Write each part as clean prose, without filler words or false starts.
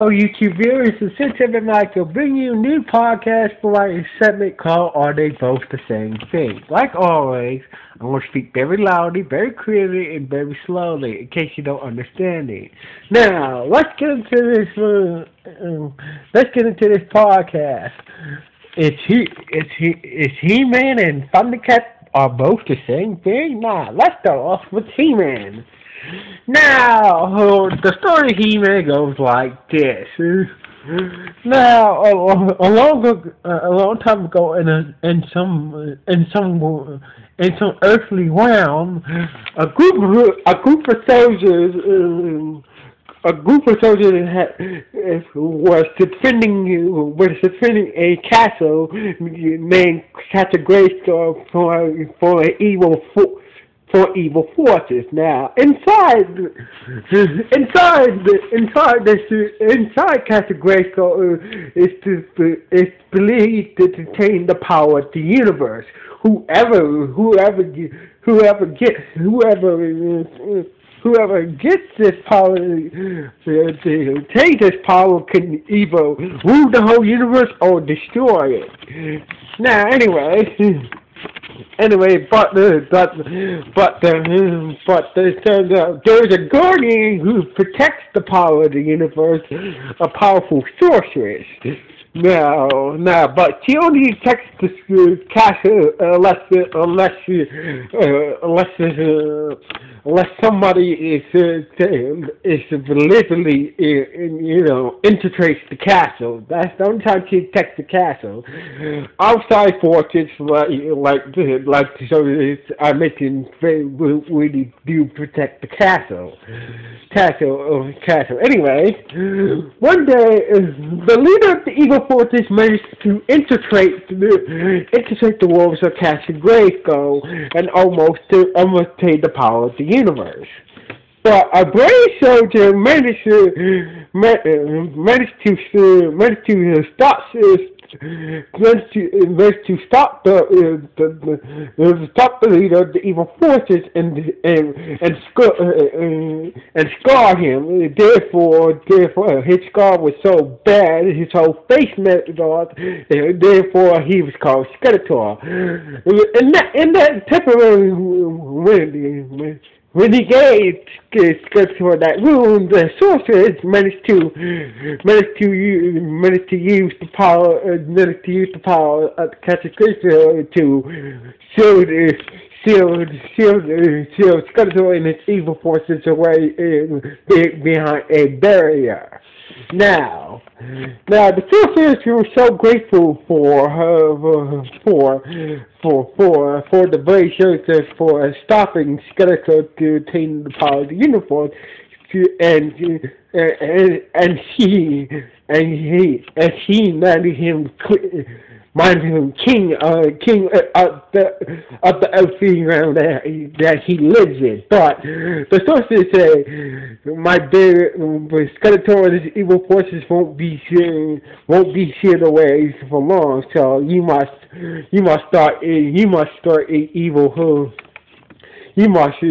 Hello, YouTube viewers. It's Seven Michael bringing you a new podcast for a segment called Are They Both the Same Thing? Like always, I'm going to speak very loudly, very clearly, and very slowly in case you don't understand me. Now, let's get into this podcast. Is He-Man and Thundercats are both the same thing? Nah, let's start off with He-Man. Now, the story of He-Man goes like this. Now, a long time ago, in some earthly realm, a group of soldiers was defending a castle named Castle Grayskull for an evil forces. Now, inside Castle Grayskull is believed to contain the power of the universe. Whoever gets this power, to take this power, can either rule the whole universe or destroy it. Now, there's a guardian who protects the power of the universe, a powerful sorceress. But she only protects the castle unless somebody is deliberately, infiltrates the castle. That's the only time she protects the castle. Outside forces so I mentioned really do protect the castle. Anyway, one day the leader of the evil forces managed to infiltrate the walls of Castle Grayskull and almost take the power of the universe. But a brave soldier managed to stop the leader of the evil forces and scar him. Therefore, his scar was so bad, his whole face melted off. Therefore, he was called Skeletor. In that temporary remedy. When he gave Skeletor that wound, the sorceress managed to use the power of the Castle Grayskull to shield Skeletor and his evil forces away behind a barrier. Now, the sorceress was so grateful for the brave soldiers for stopping Skeletor to attain the power of the universe, and he minded him king of the earthly realm that he lives in. But the sorcerer said, "My dear, Skeletor and his evil forces won't be sealed away for long. So you must start a evil." You must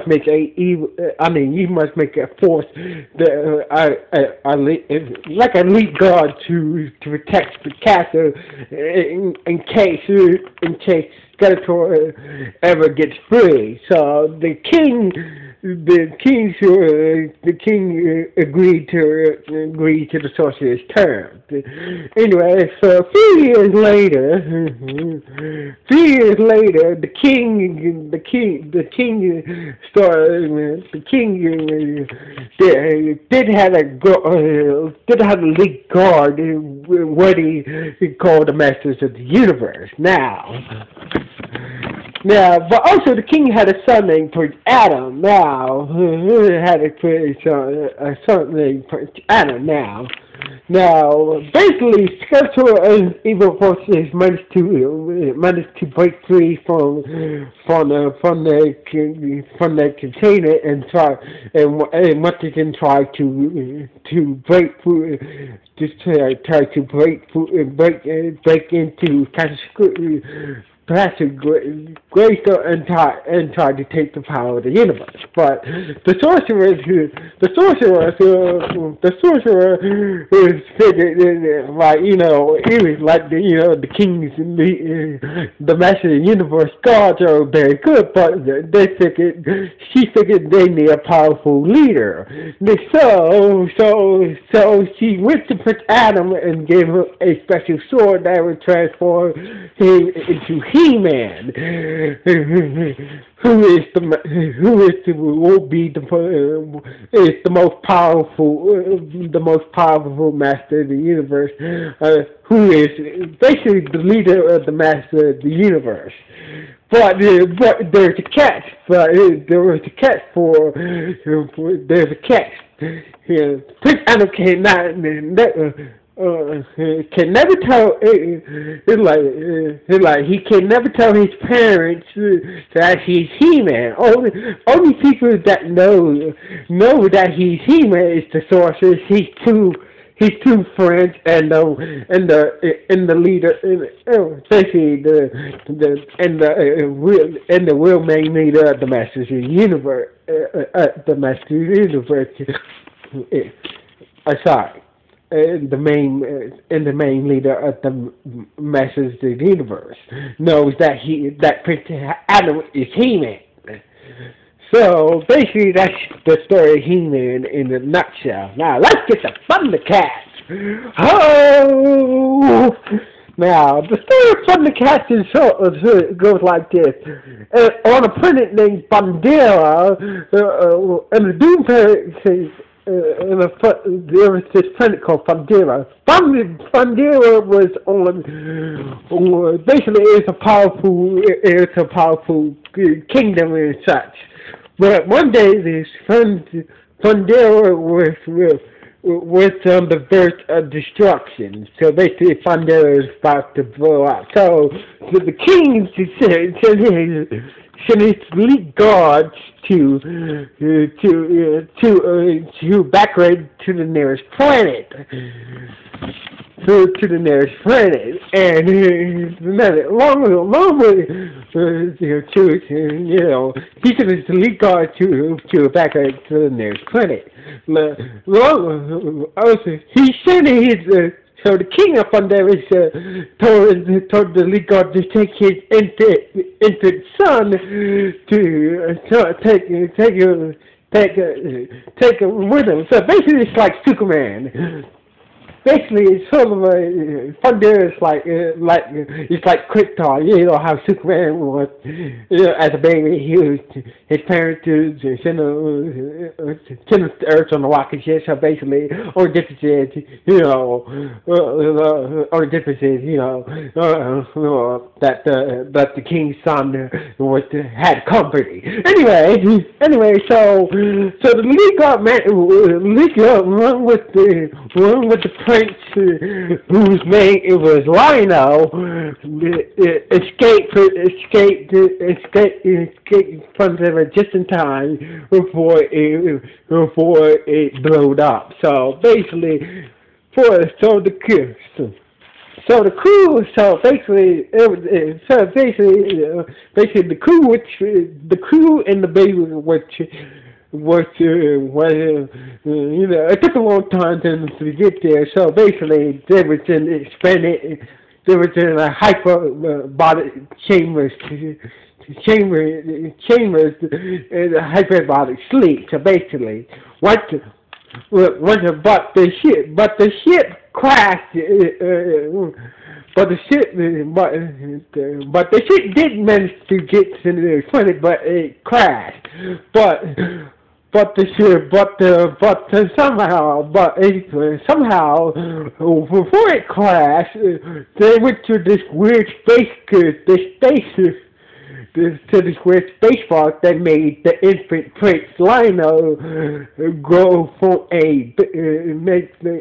make a evil. You must make a force like a elite guard to protect the castle in case Skeletor ever gets free. So the king agreed to the sorcerer's terms. Anyway, so 3 years later, the king did have a elite guard ready to call the masters of the universe. Now, but also the king had a son named Prince Adam. Now, he had a son named Prince Adam. Now, basically, Skeletor and evil forces managed to break free from their container and once again try to break through, break into Patrick Grayskull and tried to take the power of the universe. But the sorcerer is figured like he was like the kings and the master of the universe gods are very good, but she figured they need a powerful leader. So she went to Prince Adam and gave him a special sword that would transform him into He-Man, is the most powerful master of the universe, who is basically the leader of the master of the universe. But there's a catch. There's a catch. Prince Adam can never tell. He can never tell his parents that he's He-Man. Only people that know that he's He-Man is the sorcerers. His two friends and the leader, basically the real main leader of the Masters of the Universe. The Masters of the Universe. Sorry. The main leader of the Masters of the Universe knows that Prince Adam is He-Man. So basically, that's the story of He-Man in a nutshell. Now let's get to Thundercats. Oh! Now the story of Thundercats goes like this: on a planet named Bandera, and the Doom Planet. There was this planet called Thundera. Thundera was on basically it's a powerful kingdom and such. But one day this Thundera was on the verge of destruction. So basically Thundera is about to blow up. So the king sent his elite guards to evacuate to the nearest planet. To the nearest planet, and along with he sent his elite guard to evacuate to the nearest planet. He sent his. So the king of Thundera told the elite guard to take his infant son to take him with him. So basically, it's like Superman. Basically, it's sort of Thundera is like it's like Krypton. You know how Superman was, as a baby, his parents sent him to Earth on the rocket ship. So basically, only difference is, that the king's son had company. Anyway, so the league got one with the prince whose name it was Rhino escaped from there just in time before it blowed up. So basically, the crew and the baby it took a long time to get there. So basically, they was in a hyperbolic chambers in a hyperbolic sleep. So basically, but the ship crashed. But the ship did manage to get to the planet, but it crashed. Somehow before it crashed, they went to this weird spacewalk that made the infant Prince Lionel grow from make the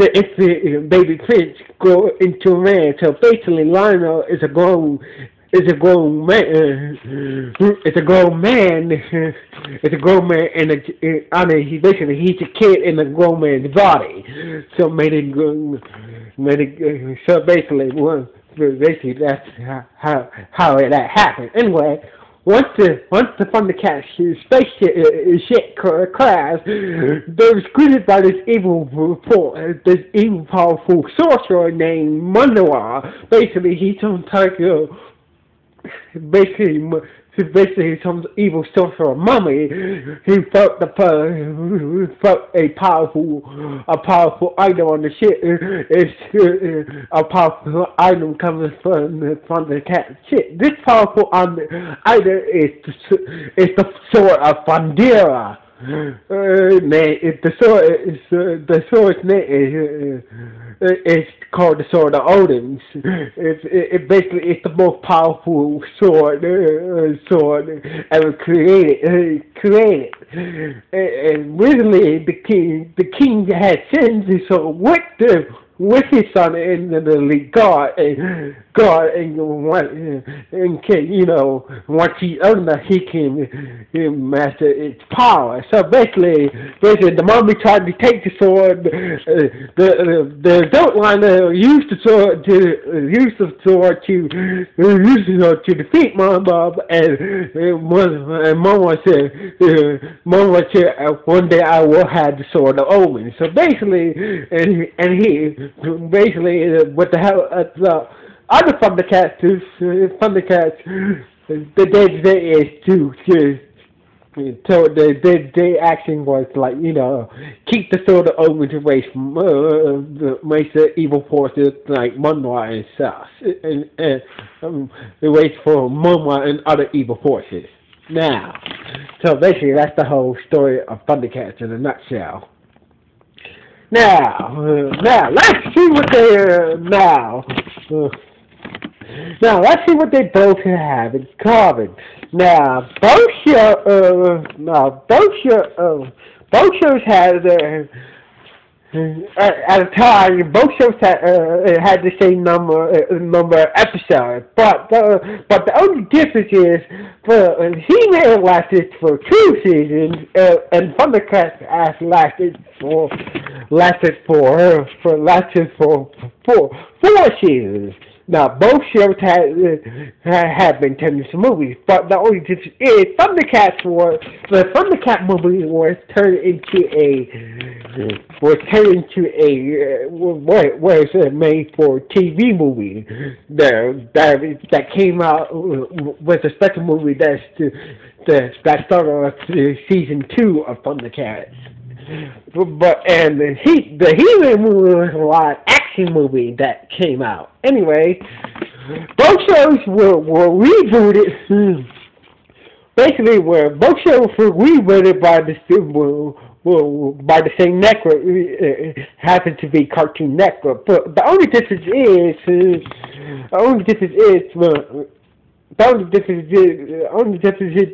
infant baby Prince grow into a man. So basically, Lionel is a grown man, and he's a kid in a grown man's body. So made him So basically that's how that happened. Anyway, once the Thundercats spaceship shit crashed, they was greeted by this evil powerful sorcerer named Manowar. Basically, he's some type of basically some evil sorcerer mummy. He felt a powerful item on the ship. It's a powerful item coming from the cat ship. This powerful item is the sword of Thundera. The sword's name is called the Sword of Odin. It basically it's the most powerful sword ever created. And recently the king had sent his sword with his son into the league guard and once he earned that he can master its power. So basically the mummy tried to take the sword. The adult line used the sword to defeat Mama, and Mama said one day I will have the sword of Omen. So basically, what the hell other Thundercats, the day-to-day is so the day-to-day action was like, keep the sword of Omen away from the evil forces like Munwa and Sus, and away from Munwa and other evil forces. Now, so basically that's the whole story of Thundercats in a nutshell. Now, let's see what let's see what they both have in common. Now, both shows had at a time, both shows had the same number of episodes, but the only difference is He-Man lasted for 2 seasons, and Thundercats lasted for 4 seasons. Now, both shows have been turned into movies, but the only difference is the Thundercat movie was turned into a made for TV movie that came out was a special movie that started off season 2 of Thundercats. And the He-Man movie was a live action movie that came out. Anyway, both shows were rebooted. Basically, both shows were rebooted by the same network. It happened to be Cartoon Network. But the only difference is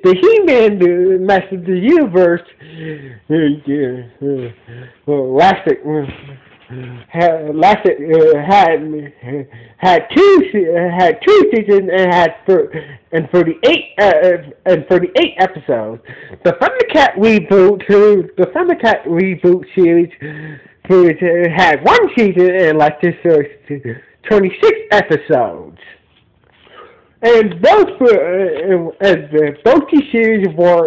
the He-Man Master of the Universe had 2 seasons and had 38 episodes. The Thundercat reboot series had 1 season and lasted 26 episodes. And both these series were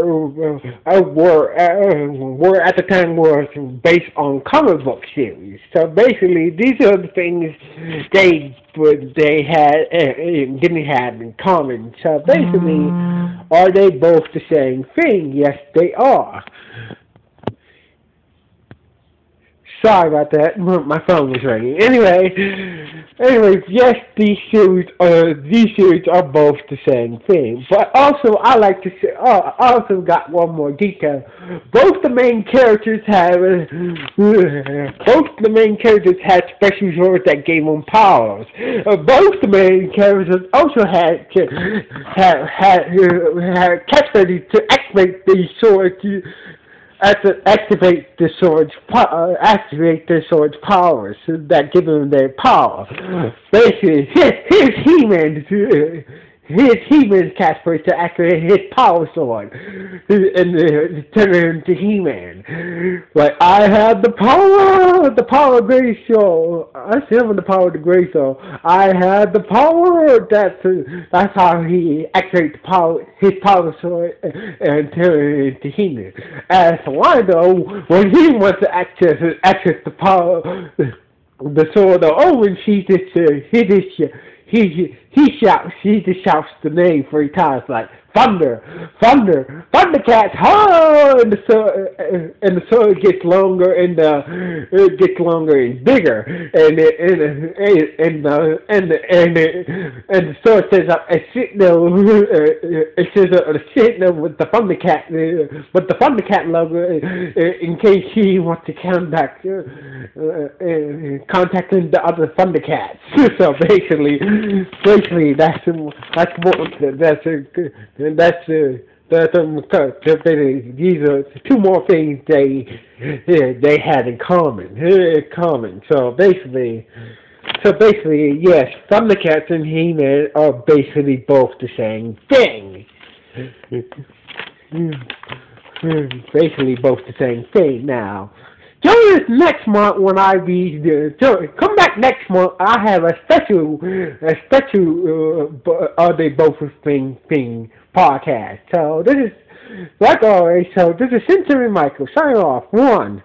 at the time was based on comic book series. So basically, these are the things they didn't have in common. So basically, are they both the same thing? Yes, they are. Sorry about that. My phone was ringing. Anyway, yes, these series are both the same thing. But also, I like to say, I also got one more detail. Both the main characters had special swords that gave them powers. Both the main characters also had catchphrases to activate these swords. Activate the sword's powers that give them their power. Basically, here's his He-Man's catchphrase to activate his power sword and turn it into He-Man. Like, I have the power of Grace Soul. I summon the power of the Grace Soul. I have the power. That's how he activates his power sword and turn it into He-Man. As Wando, when he wants to access the power, the sword of Owen, he just shouts the name 3 times, like Thundercats, ho! And the sword gets longer and bigger, and the sword says a signal with the Thundercat logo in case he wants to contact contacting the other Thundercats. So basically these are 2 more things they had in common. So basically, yes, Thundercats and He-Man are basically both the same thing. Basically both the same thing. Now, join us next month when come back next month. I have a special Are They Both a Thing podcast. So this is, like always, this is Century Michael signing off. 1,